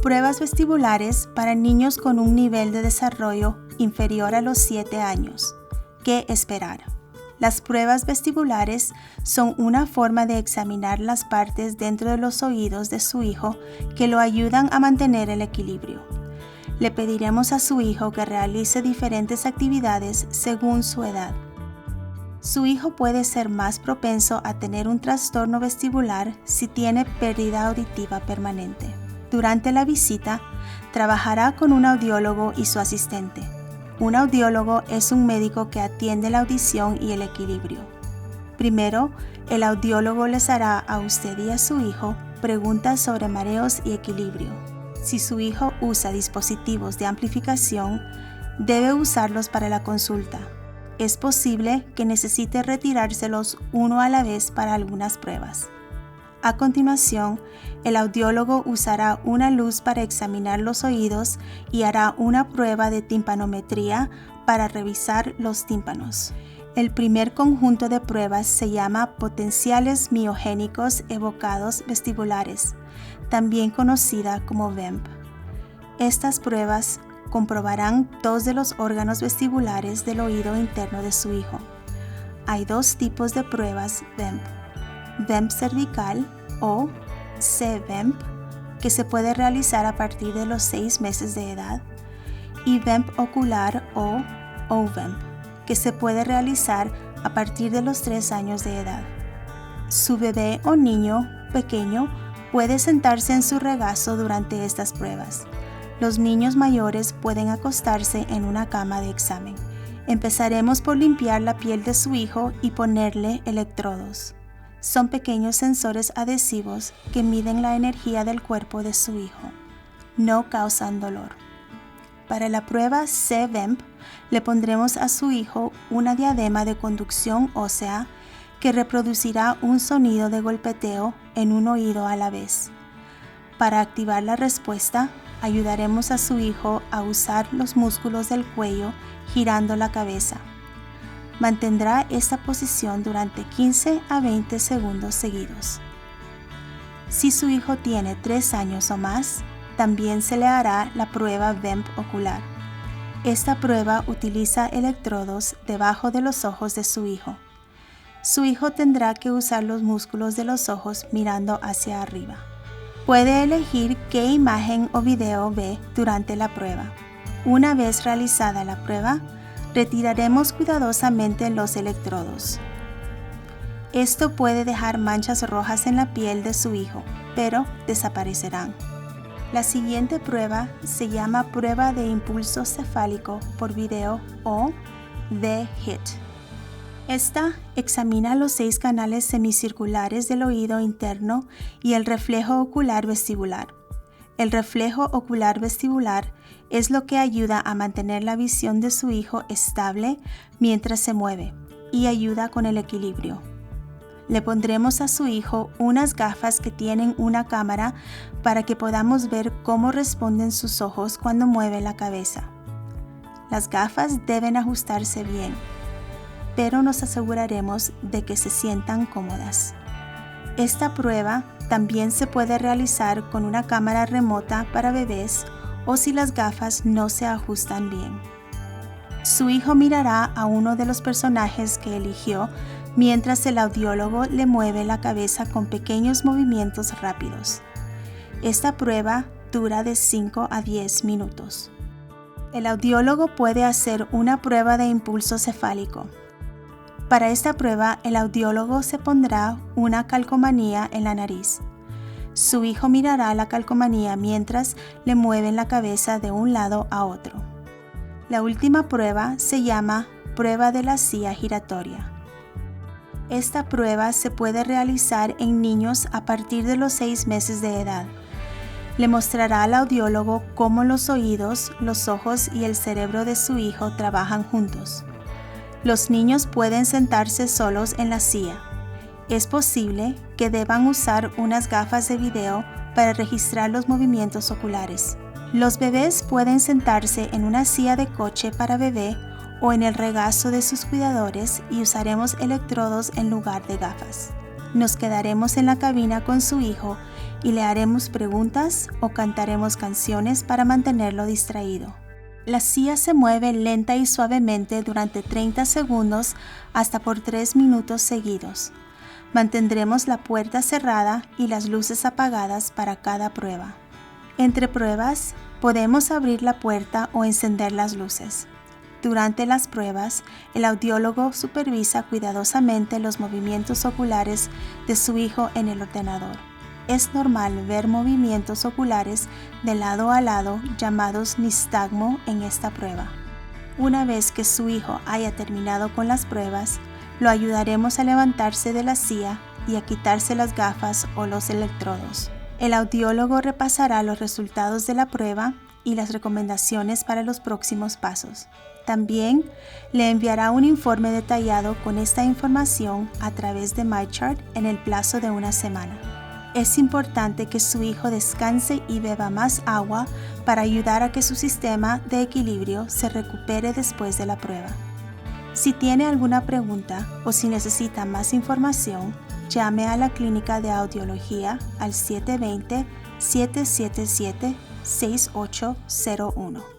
Pruebas vestibulares para niños con un nivel de desarrollo inferior a los 7 años. ¿Qué esperar? Las pruebas vestibulares son una forma de examinar las partes dentro de los oídos de su hijo que lo ayudan a mantener el equilibrio. Le pediremos a su hijo que realice diferentes actividades según su edad. Su hijo puede ser más propenso a tener un trastorno vestibular si tiene pérdida auditiva permanente. Durante la visita, trabajará con un audiólogo y su asistente. Un audiólogo es un médico que atiende la audición y el equilibrio. Primero, el audiólogo les hará a usted y a su hijo preguntas sobre mareos y equilibrio. Si su hijo usa dispositivos de amplificación, debe usarlos para la consulta. Es posible que necesite retirárselos uno a la vez para algunas pruebas. A continuación, el audiólogo usará una luz para examinar los oídos y hará una prueba de timpanometría para revisar los tímpanos. El primer conjunto de pruebas se llama potenciales miogénicos evocados vestibulares, también conocida como VEMP. Estas pruebas comprobarán 2 de los órganos vestibulares del oído interno de su hijo. Hay 2 tipos de pruebas VEMP. VEMP cervical o CVEMP, que se puede realizar a partir de los 6 meses de edad, y VEMP ocular o OVEMP, que se puede realizar a partir de los 3 años de edad. Su bebé o niño pequeño puede sentarse en su regazo durante estas pruebas. Los niños mayores pueden acostarse en una cama de examen. Empezaremos por limpiar la piel de su hijo y ponerle electrodos. Son pequeños sensores adhesivos que miden la energía del cuerpo de su hijo. No causan dolor. Para la prueba CVEMP, le pondremos a su hijo una diadema de conducción ósea que reproducirá un sonido de golpeteo en un oído a la vez. Para activar la respuesta, ayudaremos a su hijo a usar los músculos del cuello girando la cabeza. Mantendrá esta posición durante 15 a 20 segundos seguidos. Si su hijo tiene 3 años o más, también se le hará la prueba VEMP ocular. Esta prueba utiliza electrodos debajo de los ojos de su hijo. Su hijo tendrá que usar los músculos de los ojos mirando hacia arriba. Puede elegir qué imagen o video ve durante la prueba. Una vez realizada la prueba, retiraremos cuidadosamente los electrodos. Esto puede dejar manchas rojas en la piel de su hijo, pero desaparecerán. La siguiente prueba se llama prueba de impulso cefálico por video o VHIT. Esta examina los 6 canales semicirculares del oído interno y el reflejo ocular vestibular. El reflejo ocular vestibular es lo que ayuda a mantener la visión de su hijo estable mientras se mueve y ayuda con el equilibrio. Le pondremos a su hijo unas gafas que tienen una cámara para que podamos ver cómo responden sus ojos cuando mueve la cabeza. Las gafas deben ajustarse bien, pero nos aseguraremos de que se sientan cómodas. Esta prueba también se puede realizar con una cámara remota para bebés o si las gafas no se ajustan bien. Su hijo mirará a uno de los personajes que eligió mientras el audiólogo le mueve la cabeza con pequeños movimientos rápidos. Esta prueba dura de 5 a 10 minutos. El audiólogo puede hacer una prueba de impulso cefálico. Para esta prueba, el audiólogo se pondrá una calcomanía en la nariz. Su hijo mirará la calcomanía mientras le mueven la cabeza de un lado a otro. La última prueba se llama prueba de la silla giratoria. Esta prueba se puede realizar en niños a partir de los 6 meses de edad. Le mostrará al audiólogo cómo los oídos, los ojos y el cerebro de su hijo trabajan juntos. Los niños pueden sentarse solos en la silla. Es posible que deban usar unas gafas de video para registrar los movimientos oculares. Los bebés pueden sentarse en una silla de coche para bebé o en el regazo de sus cuidadores y usaremos electrodos en lugar de gafas. Nos quedaremos en la cabina con su hijo y le haremos preguntas o cantaremos canciones para mantenerlo distraído. La silla se mueve lenta y suavemente durante 30 segundos hasta por 3 minutos seguidos. Mantendremos la puerta cerrada y las luces apagadas para cada prueba. Entre pruebas, podemos abrir la puerta o encender las luces. Durante las pruebas, el audiólogo supervisa cuidadosamente los movimientos oculares de su hijo en el ordenador. Es normal ver movimientos oculares de lado a lado llamados nistagmo en esta prueba. Una vez que su hijo haya terminado con las pruebas, lo ayudaremos a levantarse de la silla y a quitarse las gafas o los electrodos. El audiólogo repasará los resultados de la prueba y las recomendaciones para los próximos pasos. También le enviará un informe detallado con esta información a través de MyChart en el plazo de una semana. Es importante que su hijo descanse y beba más agua para ayudar a que su sistema de equilibrio se recupere después de la prueba. Si tiene alguna pregunta o si necesita más información, llame a la Clínica de Audiología al 720-777-6801.